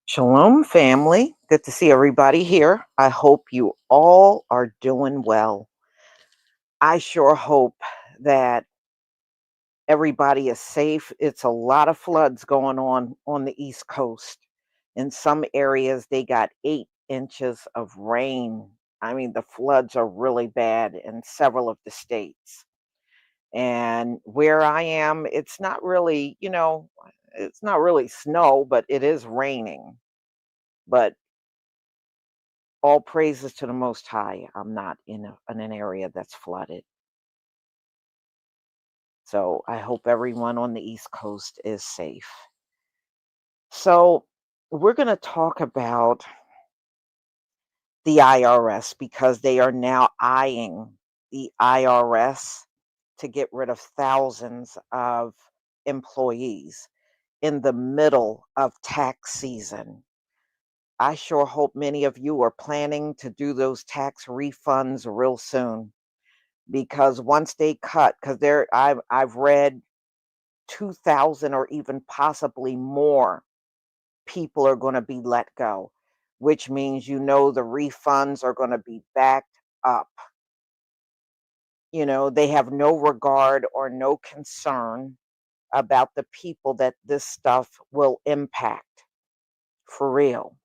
Shalom, family. Good to see everybody here. I hope you all are doing well. I sure hope that everybody is safe. It's a lot of floods going on the East Coast. In some areas, they got 8 inches of rain. I mean, the floods are really bad in several of the states. And where I am, it's not really, it's not really snow, but it is raining. But all praises to the Most High. I'm not in an area that's flooded. So I hope everyone on the East Coast is safe. So we're going to talk about the IRS because they are now eyeing the IRS to get rid of thousands of employees. in the middle of tax season. I sure hope many of you are planning to do those tax refunds real soon because once they cut, because I've read 2,000 or even possibly more people are going to be let go, which means the refunds are going to be backed up. They have no regard or no concern about the people that this stuff will impact for real.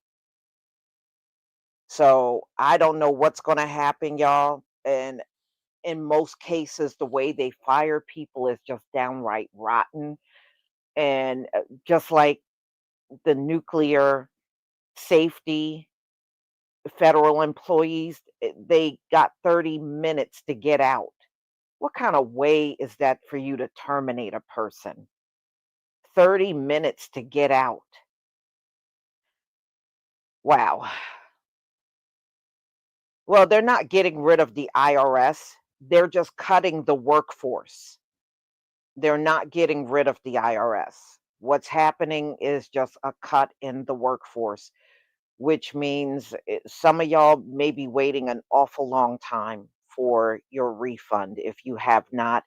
So I don't know what's going to happen, y'all. And in most cases, the way they fire people is just downright rotten. And just like the nuclear safety federal employees, they got 30 minutes to get out. What kind of way is that for you to terminate a person? 30 minutes to get out. Wow. Well, they're not getting rid of the IRS. They're just cutting the workforce. They're not getting rid of the IRS. What's happening is just a cut in the workforce, which means some of y'all may be waiting an awful long time for your refund if you have not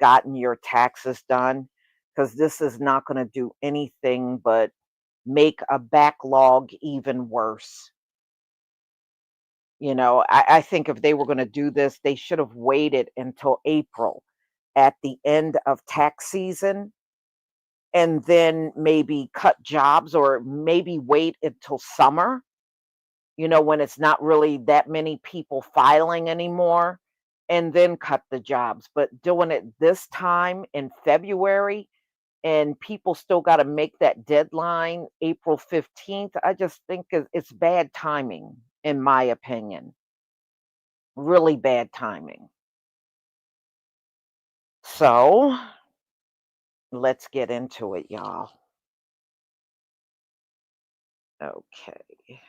gotten your taxes done, because this is not going to do anything but make a backlog even worse. I think if they were going to do this, they should have waited until April at the end of tax season and then maybe cut jobs or maybe wait until summer, when it's not really that many people filing anymore, and then cut the jobs. But doing it this time in February and people still got to make that deadline April 15th, I just think it's bad timing, in my opinion. Really bad timing. So let's get into it, y'all. Okay.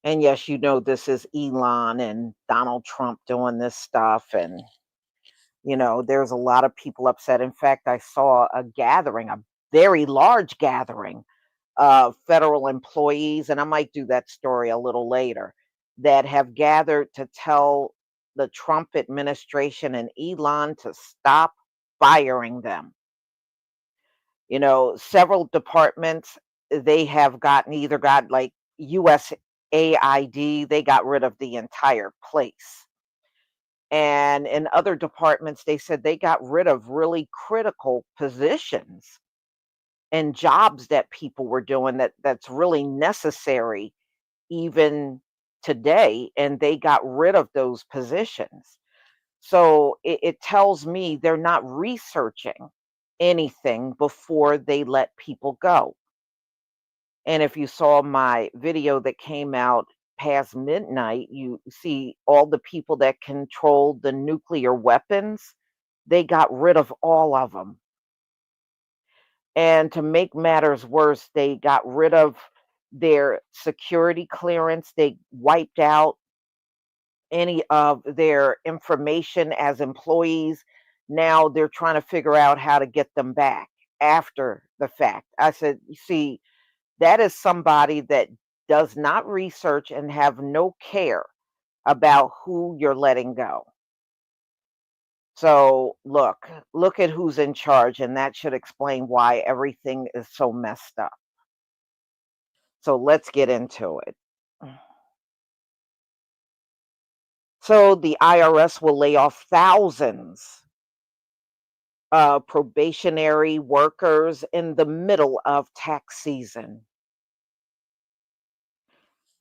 And yes, this is Elon and Donald Trump doing this stuff. And, there's a lot of people upset. In fact, I saw a gathering, a very large gathering of federal employees, and I might do that story a little later, that have gathered to tell the Trump administration and Elon to stop firing them. Several departments, they have either got like USAID, they got rid of the entire place. And in other departments, they said they got rid of really critical positions and jobs that people were doing that's really necessary even today, and they got rid of those positions. So it tells me they're not researching anything before they let people go. And if you saw my video that came out past midnight, you see all the people that controlled the nuclear weapons, they got rid of all of them. And to make matters worse, they got rid of their security clearance. They wiped out any of their information as employees. Now they're trying to figure out how to get them back after the fact. I said, you see, that is somebody that does not research and have no care about who you're letting go. So look at who's in charge, and that should explain why everything is so messed up. So let's get into it. So the IRS will lay off thousands of probationary workers in the middle of tax season.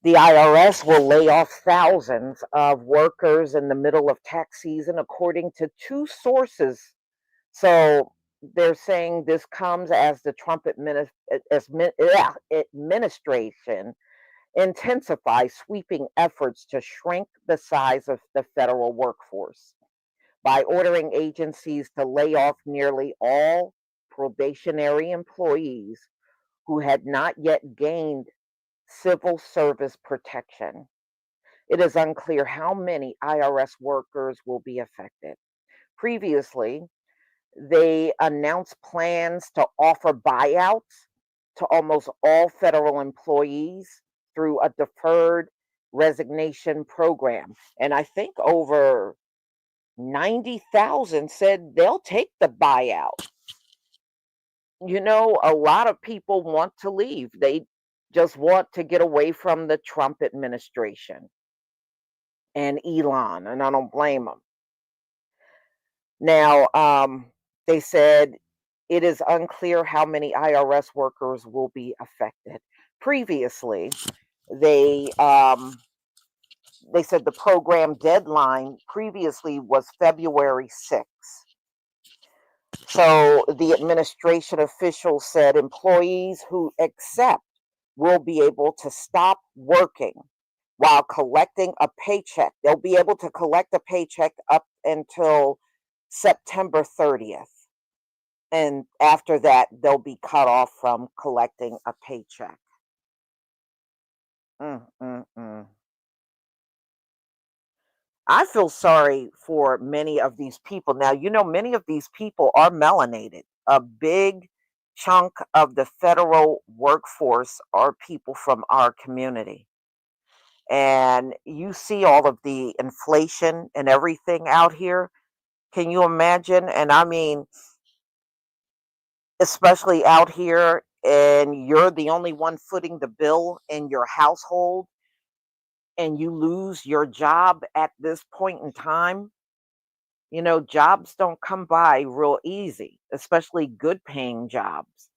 The IRS will lay off thousands of workers in the middle of tax season, according to two sources. So they're saying this comes as the Trump administration intensifies sweeping efforts to shrink the size of the federal workforce by ordering agencies to lay off nearly all probationary employees who had not yet gained civil service protection. It is unclear how many IRS workers will be affected. Previously, they announced plans to offer buyouts to almost all federal employees through a deferred resignation program. And I think over 90,000 said they'll take the buyout. A lot of people want to leave. They just want to get away from the Trump administration and Elon, and I don't blame them. Now, they said it is unclear how many IRS workers will be affected. Previously, they they said the program deadline previously was February 6th. So the administration officials said employees who accept will be able to stop working while collecting a paycheck. They'll be able to collect a paycheck up until September 30th. And after that, they'll be cut off from collecting a paycheck. Mm, mm, mm. I feel sorry for many of these people. Now, many of these people are melanated. A big chunk of the federal workforce are people from our community. And you see all of the inflation and everything out here. Can you imagine? And I mean, especially out here, and you're the only one footing the bill in your household, and you lose your job at this point in time. Jobs don't come by real easy, especially good paying jobs.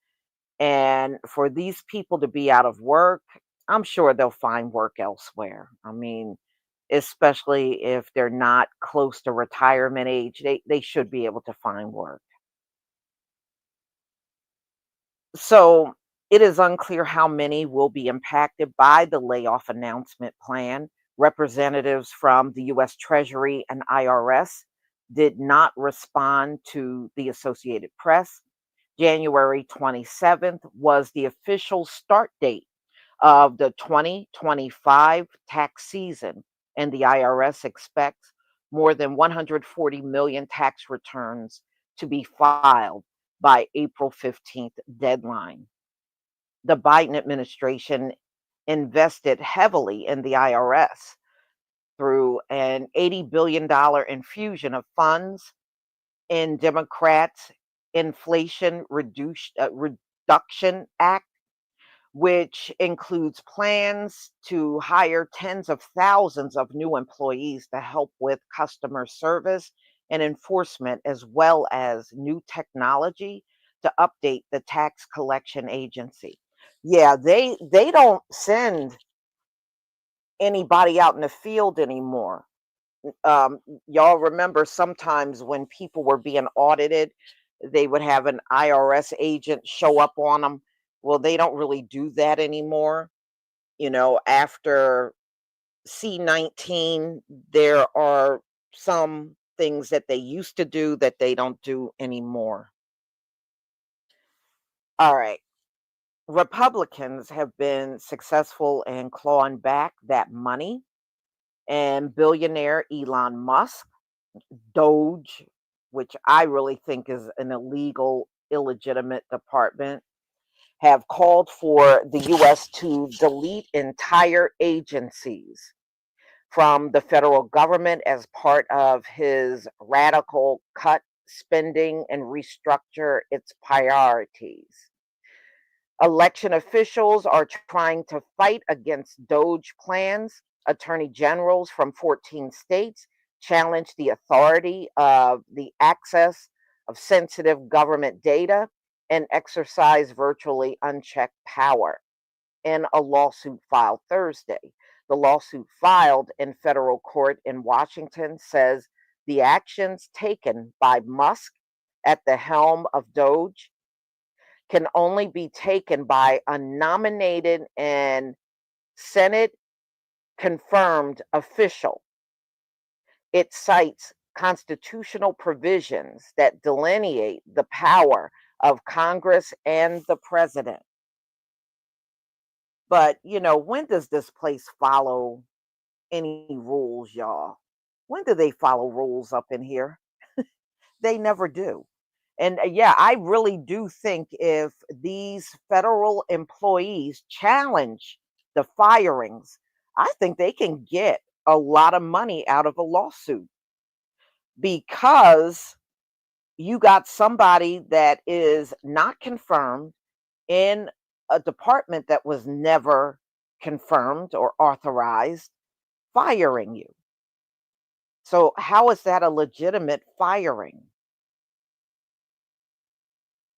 And for these people to be out of work, I'm sure they'll find work elsewhere. I mean, especially if they're not close to retirement age, they should be able to find work. So it is unclear how many will be impacted by the layoff announcement plan. Representatives from the US Treasury and IRS did not respond to the Associated Press. January 27th was the official start date of the 2025 tax season, and the IRS expects more than 140 million tax returns to be filed by April 15th deadline. The Biden administration invested heavily in the IRS through an $80 billion infusion of funds in Democrats' Reduction Act, which includes plans to hire tens of thousands of new employees to help with customer service and enforcement, as well as new technology to update the tax collection agency. Yeah, they don't send anybody out in the field anymore. Y'all remember sometimes when people were being audited, they would have an IRS agent show up on them. Well, they don't really do that anymore. After C-19, there are some things that they used to do that they don't do anymore. All right. Republicans have been successful in clawing back that money, and billionaire Elon Musk, DOGE, which I really think is an illegal, illegitimate department, have called for the US to delete entire agencies from the federal government as part of his radical cut spending and restructure its priorities. Election officials are trying to fight against DOGE plans. Attorney generals from 14 states challenged the authority of the access of sensitive government data and exercise virtually unchecked power in a lawsuit filed Thursday. The lawsuit filed in federal court in Washington says the actions taken by Musk at the helm of DOGE can only be taken by a nominated and Senate confirmed official. It cites constitutional provisions that delineate the power of Congress and the president. But, when does this place follow any rules, y'all. When do they follow rules up in here? They never do. And yeah, I really do think if these federal employees challenge the firings, I think they can get a lot of money out of a lawsuit because you got somebody that is not confirmed in a department that was never confirmed or authorized firing you. So, how is that a legitimate firing?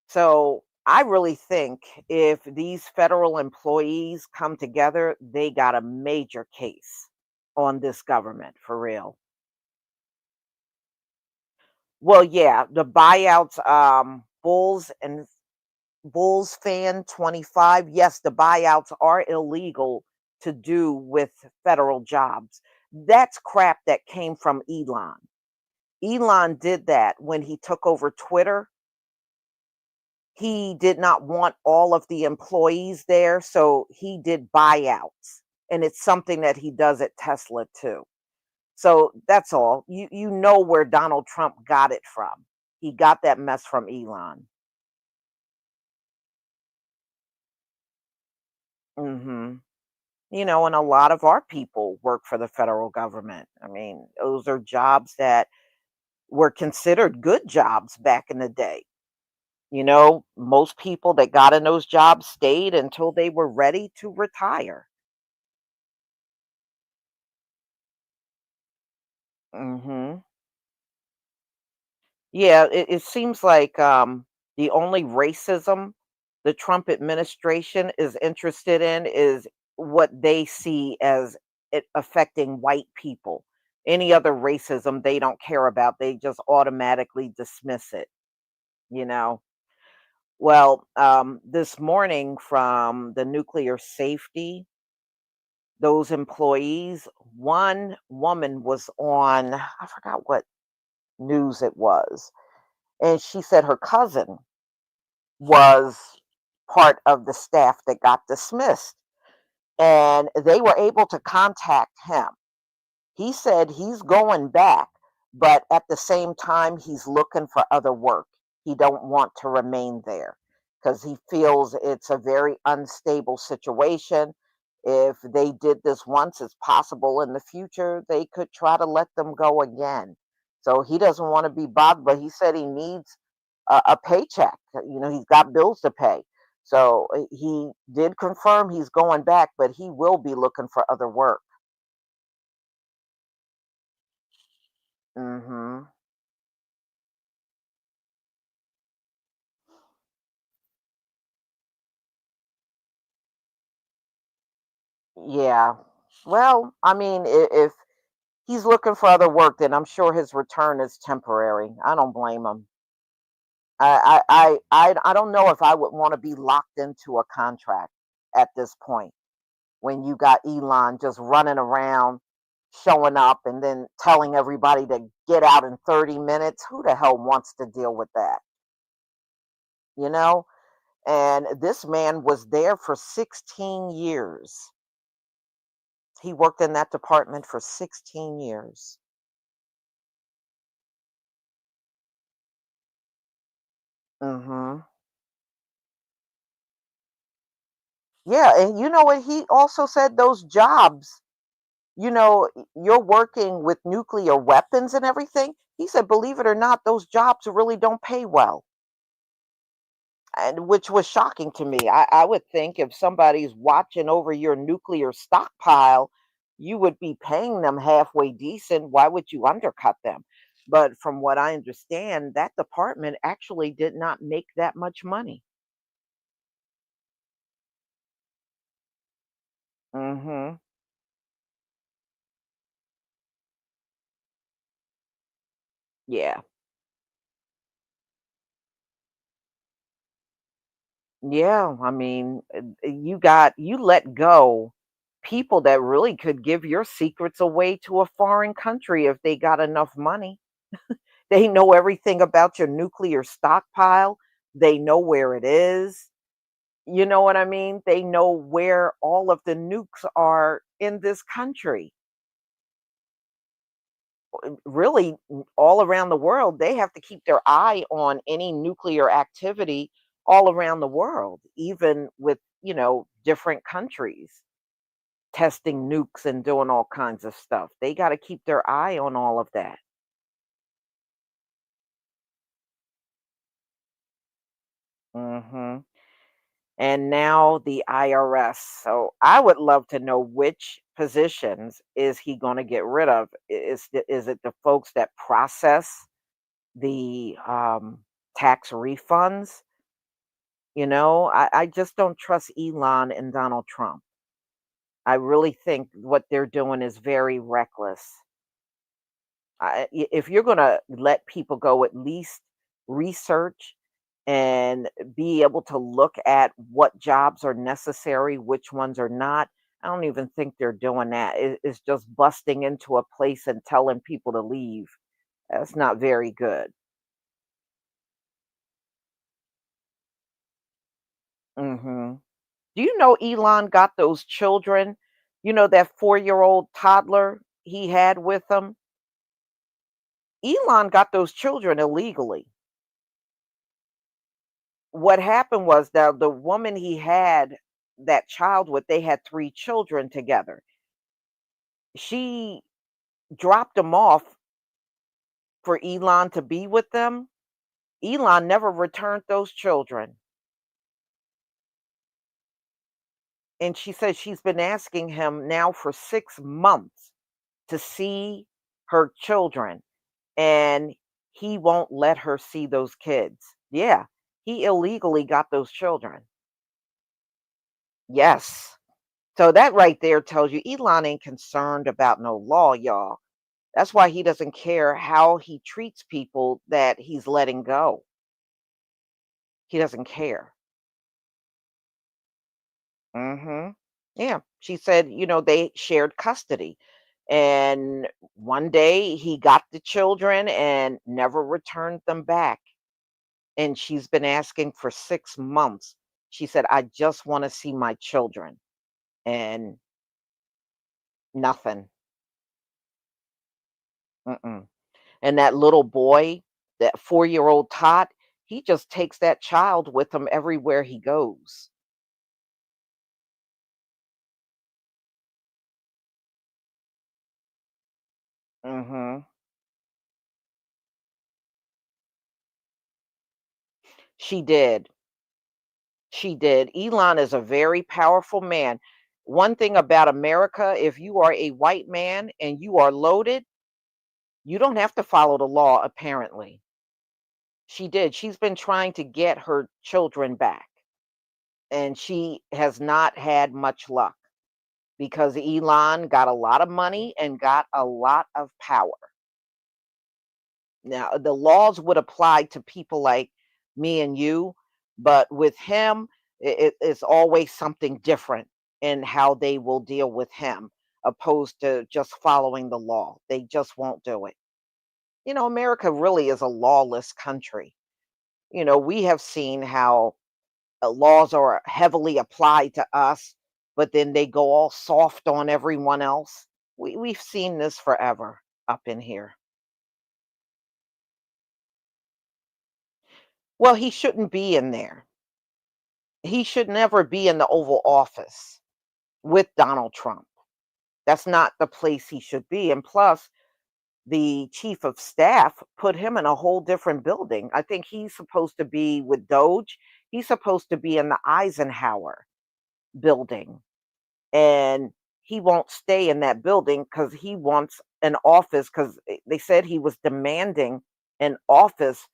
So I really think if these federal employees come together, they got a major case on this government for real. Well, yeah, the buyouts, Bulls fan 25. Yes, the buyouts are illegal to do with federal jobs. That's crap that came from Elon. Elon did that when he took over Twitter. He did not want all of the employees there, so he did buyouts, and it's something that he does at Tesla too. So that's all. You know where Donald Trump got it from. He got that mess from Elon. Mhm. And a lot of our people work for the federal government. I mean, those are jobs that were considered good jobs back in the day. Most people that got in those jobs stayed until they were ready to retire. Mhm. Yeah, it seems like the only racism the Trump administration is interested in is what they see as it affecting white people. Any other racism they don't care about. They just automatically dismiss it, you know. Well, this morning from the nuclear safety, those employees, one woman was on, I forgot what news it was, and she said her cousin was part of the staff that got dismissed, and they were able to contact him. He said he's going back, but at the same time, he's looking for other work. He don't want to remain there because he feels it's a very unstable situation. If they did this once, it's possible in the future they could try to let them go again. So he doesn't want to be bothered, but he said he needs a paycheck. He's got bills to pay. So he did confirm he's going back, but he will be looking for other work. Mhm. Yeah. Well, I mean, if he's looking for other work, then I'm sure his return is temporary. I don't blame him. I don't know if I would want to be locked into a contract at this point when you got Elon just running around, showing up, and then telling everybody to get out in 30 minutes. Who the hell wants to deal with that? You know? And this man was there for 16 years. He worked in that department for 16 years. Mhm. Yeah, and you know what? He also said those jobs, you're working with nuclear weapons and everything. He said, believe it or not, those jobs really don't pay well. And which was shocking to me. I would think if somebody's watching over your nuclear stockpile, you would be paying them halfway decent. Why would you undercut them? But from what I understand, that department actually did not make that much money. Mhm. Yeah. Yeah, I mean, you let go people that really could give your secrets away to a foreign country if they got enough money. They know everything about your nuclear stockpile. They know where it is. You know what I mean? They know where all of the nukes are in this country. really all around the world, they have to keep their eye on any nuclear activity all around the world, even with, different countries testing nukes and doing all kinds of stuff. They got to keep their eye on all of that. hmm And now the IRS. So I would love to know which positions is he going to get rid of? Is it the folks that process the tax refunds? I just don't trust Elon and Donald Trump. I really think what they're doing is very reckless. If you're going to let people go, at least research and be able to look at what jobs are necessary, which ones are not. I don't even think they're doing that. It's just busting into a place and telling people to leave. That's not very good. hmm Do you know Elon got those children? That 4-year-old toddler he had with him? Elon got those children illegally. What happened was that the woman he had that child with, they had 3 children together. She dropped them off for Elon to be with them. Elon never returned those children. And she says she's been asking him now for 6 months to see her children, and he won't let her see those kids. Yeah, he illegally got those children. Yes. So that right there tells you Elon ain't concerned about no law, y'all. That's why he doesn't care how he treats people that he's letting go. He doesn't care. Mhm. Yeah. She said, they shared custody. And one day he got the children and never returned them back. And she's been asking for 6 months. She said, "I just want to see my children." And nothing. Mm-mm. And that little boy, that 4-year-old tot, he just takes that child with him everywhere he goes. Mhm. She did. She did. Elon is a very powerful man. One thing about America, if you are a white man and you are loaded, you don't have to follow the law, apparently. She did. She's been trying to get her children back, and she has not had much luck because Elon got a lot of money and got a lot of power. Now, the laws would apply to people like me and you, but with him, it's always something different in how they will deal with him, opposed to just following the law. They just won't do it. America really is a lawless country. We have seen how laws are heavily applied to us, but then they go all soft on everyone else. We've seen this forever up in here. Well, he shouldn't be in there. He should never be in the Oval Office with Donald Trump. That's not the place he should be. And plus, the chief of staff put him in a whole different building. I think he's supposed to be with Doge. He's supposed to be in the Eisenhower building. And he won't stay in that building because he wants an office because they said he was demanding an office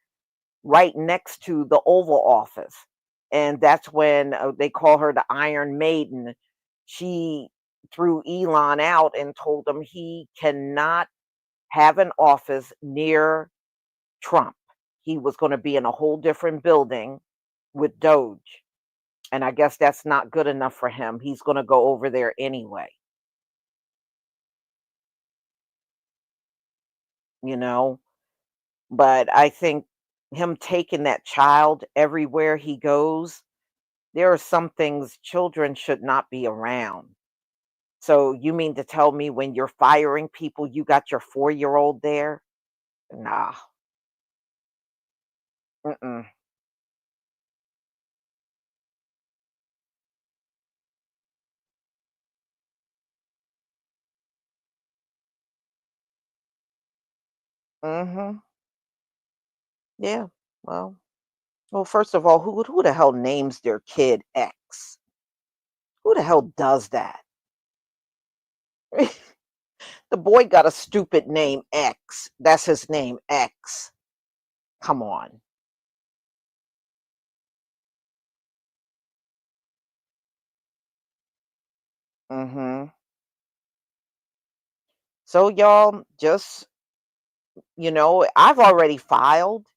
right next to the Oval Office. And that's when they call her the Iron Maiden. She threw Elon out and told him he cannot have an office near Trump. He was going to be in a whole different building with Doge. And I guess that's not good enough for him. He's going to go over there anyway, you know? But I think him taking that child everywhere he goes, there are some things children should not be around. So you mean to tell me when you're firing people, you got your 4-year-old there? Nah. Mm-mm. Mhm. Yeah. Well, first of all, who the hell names their kid X? Who the hell does that? The boy got a stupid name X. That's his name X. Come on. Mhm. So y'all just, I've already filed.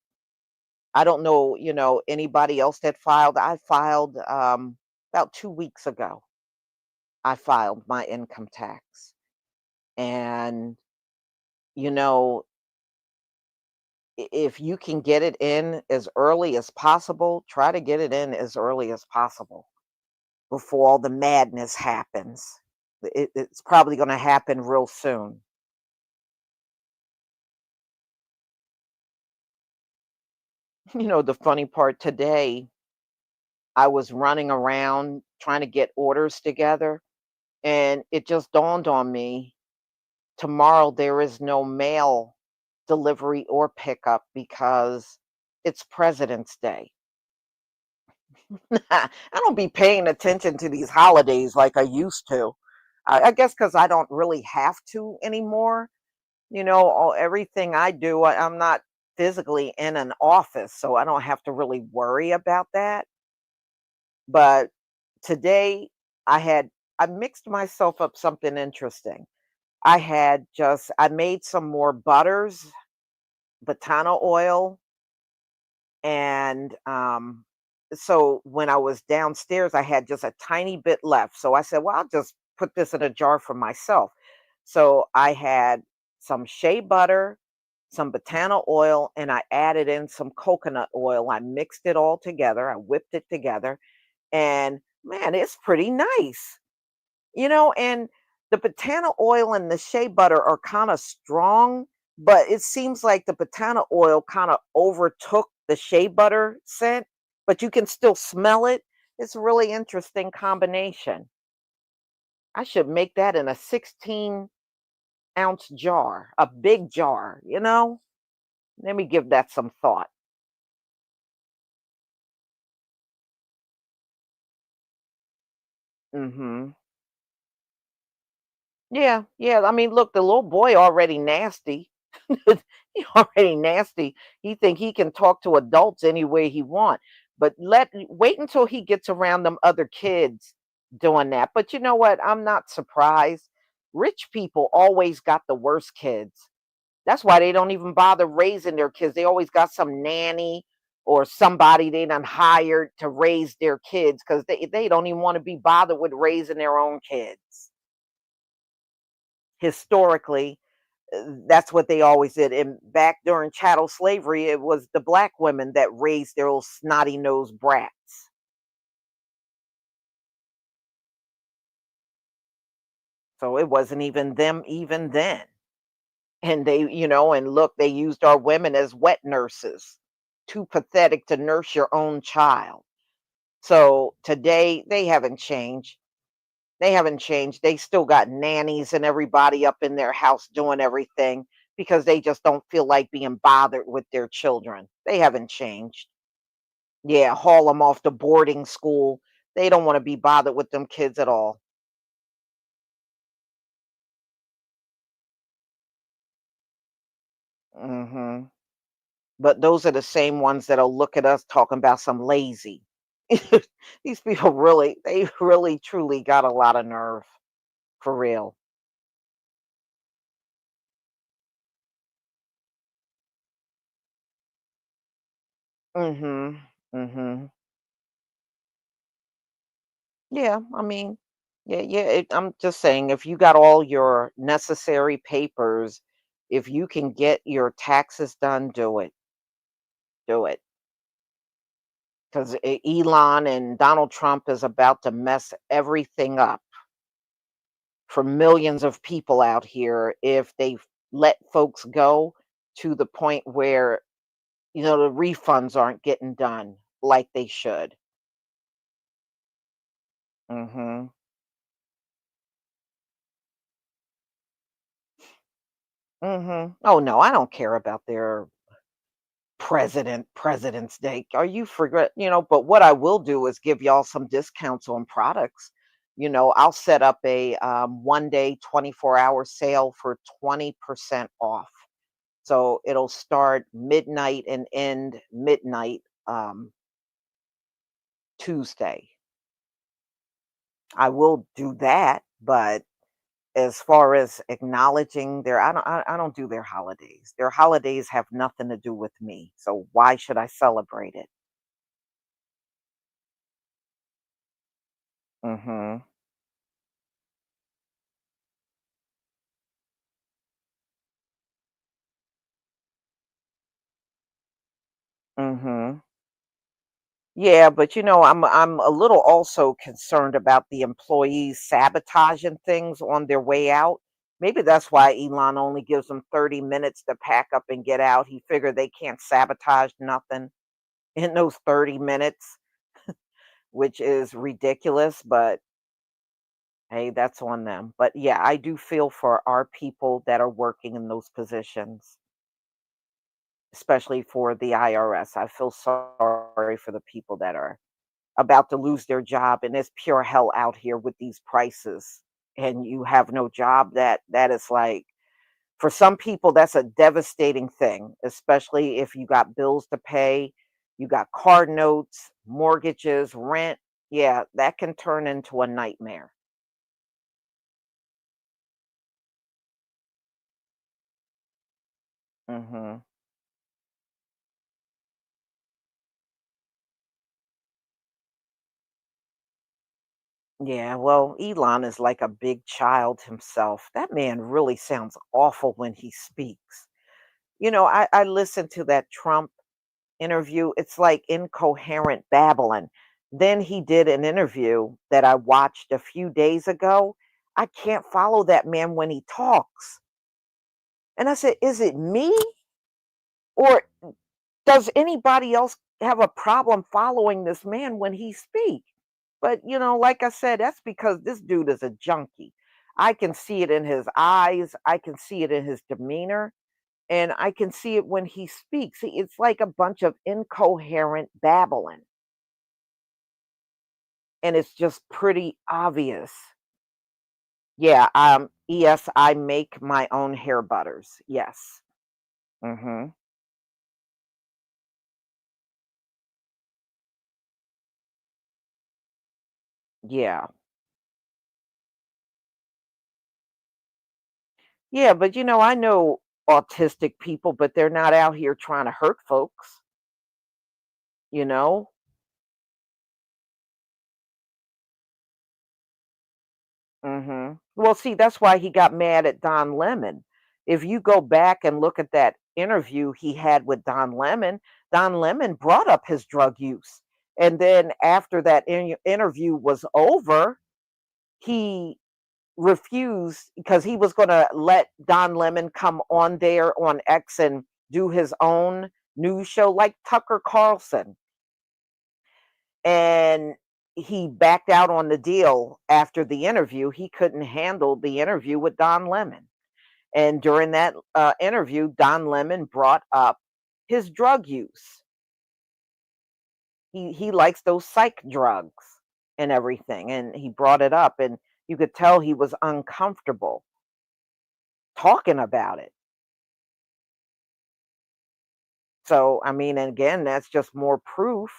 I don't know, anybody else that filed. I filed about 2 weeks ago. I filed my income tax. And you know, if you can get it in as early as possible, try to get it in as early as possible before all the madness happens. It's probably going to happen real soon. The funny part today, I was running around trying to get orders together, and it just dawned on me tomorrow there is no mail delivery or pickup because it's President's Day. I don't be paying attention to these holidays like I used to. I guess because I don't really have to anymore. Everything I do, I'm not physically in an office, so I don't have to really worry about that. But today, I had I mixed myself up something interesting. I made some more butters, botana oil, and so when I was downstairs, I had just a tiny bit left. So I said, well, I'll just put this in a jar for myself. So I had some shea butter, some botana oil, and I added in some coconut oil. I mixed it all together. I whipped it together, and man, it's pretty nice. And the botana oil and the shea butter are kind of strong, but it seems like the botana oil kind of overtook the shea butter scent, but you can still smell it. It's a really interesting combination. I should make that in a 16-ounce jar, a big jar. Let me give that some thought. Mhm. Yeah, yeah. I mean, look, the little boy already nasty. He already nasty. He think he can talk to adults any way he want. But wait until he gets around them other kids doing that. But you know what? I'm not surprised. Rich people always got the worst kids. That's why they don't even bother raising their kids. They always got some nanny or somebody they done hired to raise their kids because they don't even want to be bothered with raising their own kids. Historically, that's what they always did. And back during chattel slavery, it was the black women that raised their old snotty nosed brats. So it wasn't even them even then. And and look, they used our women as wet nurses. Too pathetic to nurse your own child. So today they haven't changed. They haven't changed. They still got nannies and everybody up in their house doing everything because they just don't feel like being bothered with their children. They haven't changed. Yeah, haul them off to boarding school. They don't wanna be bothered with them kids at all. Mhm. But those are the same ones that'll look at us talking about some lazy. These people they really truly got a lot of nerve, for real. Mhm. Mhm. Yeah, I mean, yeah, yeah, I'm just saying if you got all your necessary papers, if you can get your taxes done, do it. Do it. 'Cause Elon and Donald Trump is about to mess everything up. for millions of people out here if they let folks go to the point where, the refunds aren't getting done like they should. Mhm. Mhm. Oh, no, I don't care about their President's Day. Are you forget but what I will do is give y'all some discounts on products. I'll set up a, one-day, 24-hour sale for 20% off. So it'll start midnight and end midnight, Tuesday. I will do that, but as far as acknowledging I don't do their holidays. Their holidays have nothing to do with me, so why should I celebrate it? Mhm. Mhm. Yeah, but I'm a little also concerned about the employees sabotaging things on their way out. Maybe that's why Elon only gives them 30 minutes to pack up and get out. He figured they can't sabotage nothing in those 30 minutes, which is ridiculous, but hey, that's on them. But yeah, I do feel for our people that are working in those positions, especially for the IRS. I feel sorry for the people that are about to lose their job, and it's pure hell out here with these prices, and you have no job. That is like, for some people that's a devastating thing, especially if you got bills to pay, you got car notes, mortgages, rent. Yeah, that can turn into a nightmare. Mhm. Yeah, well, Elon is like a big child himself. That man really sounds awful when he speaks. I listened to that Trump interview. It's like incoherent babbling. Then he did an interview that I watched a few days ago. I can't follow that man when he talks. And I said, is it me? Or does anybody else have a problem following this man when he speaks? But, like I said, that's because this dude is a junkie. I can see it in his eyes, I can see it in his demeanor, and I can see it when he speaks. It's like a bunch of incoherent babbling, and it's just pretty obvious. Yeah, yes, I make my own hair butters. Yes. Mhm. Yeah. Yeah, but I know autistic people, but they're not out here trying to hurt folks, you know? Mhm. Well, see, that's why he got mad at Don Lemon. If you go back and look at that interview he had with Don Lemon brought up his drug use. And then after that interview was over, he refused because he was going to let Don Lemon come on there on X and do his own news show like Tucker Carlson. And he backed out on the deal after the interview. He couldn't handle the interview with Don Lemon. And during that interview, Don Lemon brought up his drug use. He likes those psych drugs and everything, and he brought it up, and you could tell he was uncomfortable talking about it. So, I mean, and again, that's just more proof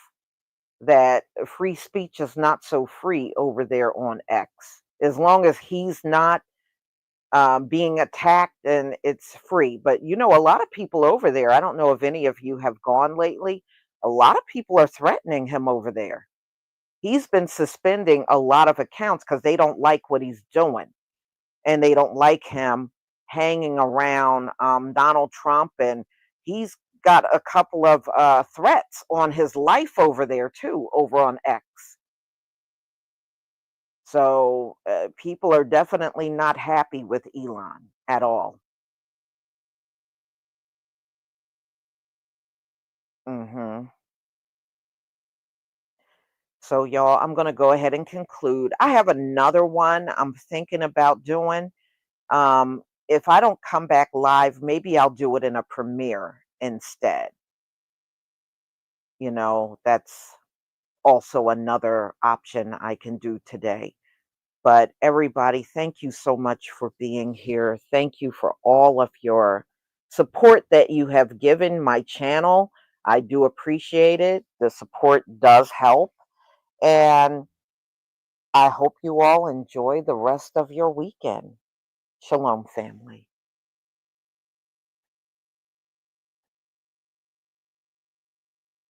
that free speech is not so free over there on X. As long as he's not being attacked, and it's free. But a lot of people over there, I don't know if any of you have gone lately, a lot of people are threatening him over there. He's been suspending a lot of accounts because they don't like what he's doing, and they don't like him hanging around Donald Trump. And he's got a couple of threats on his life over there too, over on X. So people are definitely not happy with Elon at all. Hmm. So, y'all, I'm going to go ahead and conclude. I have another one I'm thinking about doing. If I don't come back live, maybe I'll do it in a premiere instead. That's also another option I can do today. But everybody, thank you so much for being here. Thank you for all of your support that you have given my channel. I do appreciate it. The support does help. And I hope you all enjoy the rest of your weekend. Shalom, family.